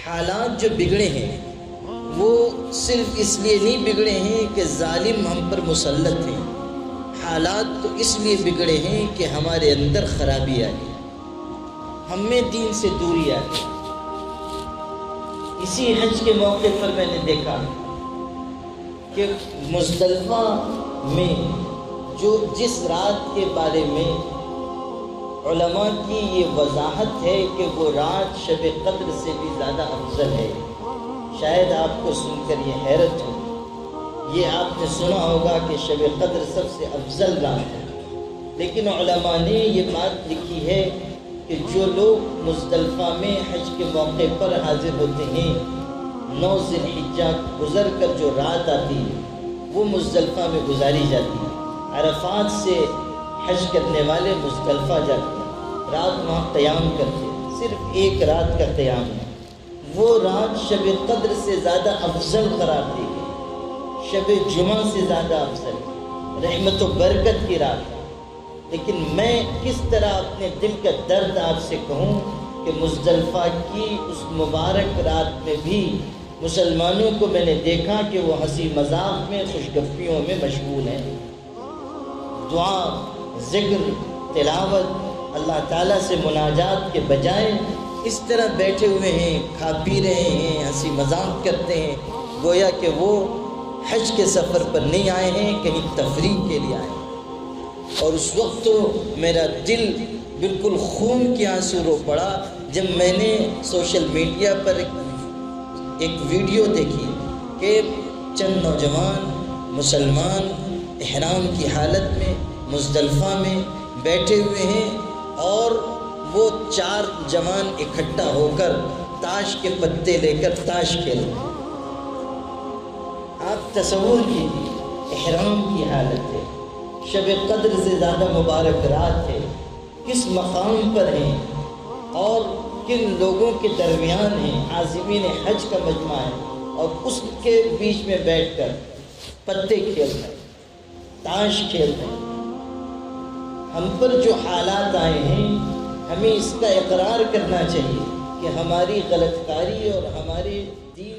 حالات جو بگڑے ہیں وہ صرف اس لیے نہیں بگڑے ہیں کہ ظالم ہم پر مسلط ہیں، حالات تو اس لیے بگڑے ہیں کہ ہمارے اندر خرابی آ گئی، ہم میں دین سے دوری آ گئی۔ اسی حج کے موقع پر میں نے دیکھا کہ مزدلفہ میں جس رات کے بارے میں علماء کی یہ وضاحت ہے کہ وہ رات شب قدر سے بھی زیادہ افضل ہے، شاید آپ کو سن کر یہ حیرت ہو۔ یہ آپ نے سنا ہوگا کہ شب قدر سب سے افضل رات ہے، لیکن علماء نے یہ بات لکھی ہے کہ جو لوگ مزدلفہ میں حج کے موقع پر حاضر ہوتے ہیں، 9 ذی الحجہ گزر کر جو رات آتی ہے وہ مزدلفہ میں گزاری جاتی ہے۔ عرفات سے حج کرنے والے مزدلفہ جاتے ہیں، رات وہاں قیام کرتے ہیں، صرف ایک رات کا قیام ہے، وہ رات شب قدر سے زیادہ افضل قرار دی گئی، شب جمعہ سے زیادہ افضل، رحمت و برکت کی رات۔ لیکن میں کس طرح اپنے دل کا درد آپ سے کہوں کہ مزدلفہ کی اس مبارک رات میں بھی مسلمانوں کو میں نے دیکھا کہ وہ ہنسی مذاق میں، خوشگپیوں میں مشغول ہیں، دعا، ذکر، تلاوت، اللہ تعالیٰ سے مناجات کے بجائے اس طرح بیٹھے ہوئے ہیں، کھا پی رہے ہیں، ہنسی مذاق کرتے ہیں، گویا کہ وہ حج کے سفر پر نہیں آئے ہیں، کہیں تفریح کے لیے آئے ہیں۔ اور اس وقت تو میرا دل بالکل خون کے آنسو رو پڑا جب میں نے سوشل میڈیا پر ایک ویڈیو دیکھی کہ چند نوجوان مسلمان احرام کی حالت میں مزدلفہ میں بیٹھے ہوئے ہیں اور وہ 4 جوان اکٹھا ہو کر تاش کے پتے لے کر تاش کھیل رہے ہیں۔ آپ تصور کیجیے، احرام کی حالت ہے، شب قدر سے زیادہ مبارک رات ہے، کس مقام پر ہیں اور کن لوگوں کے درمیان ہیں، عازمین حج کا مجمع ہے، اور اس کے بیچ میں بیٹھ کر پتے کھیل رہے ہیں، تاش کھیل رہے ہیں۔ ہم پر جو حالات آئے ہیں ہمیں اس کا اقرار کرنا چاہیے کہ ہماری غلط کاری اور ہمارے دین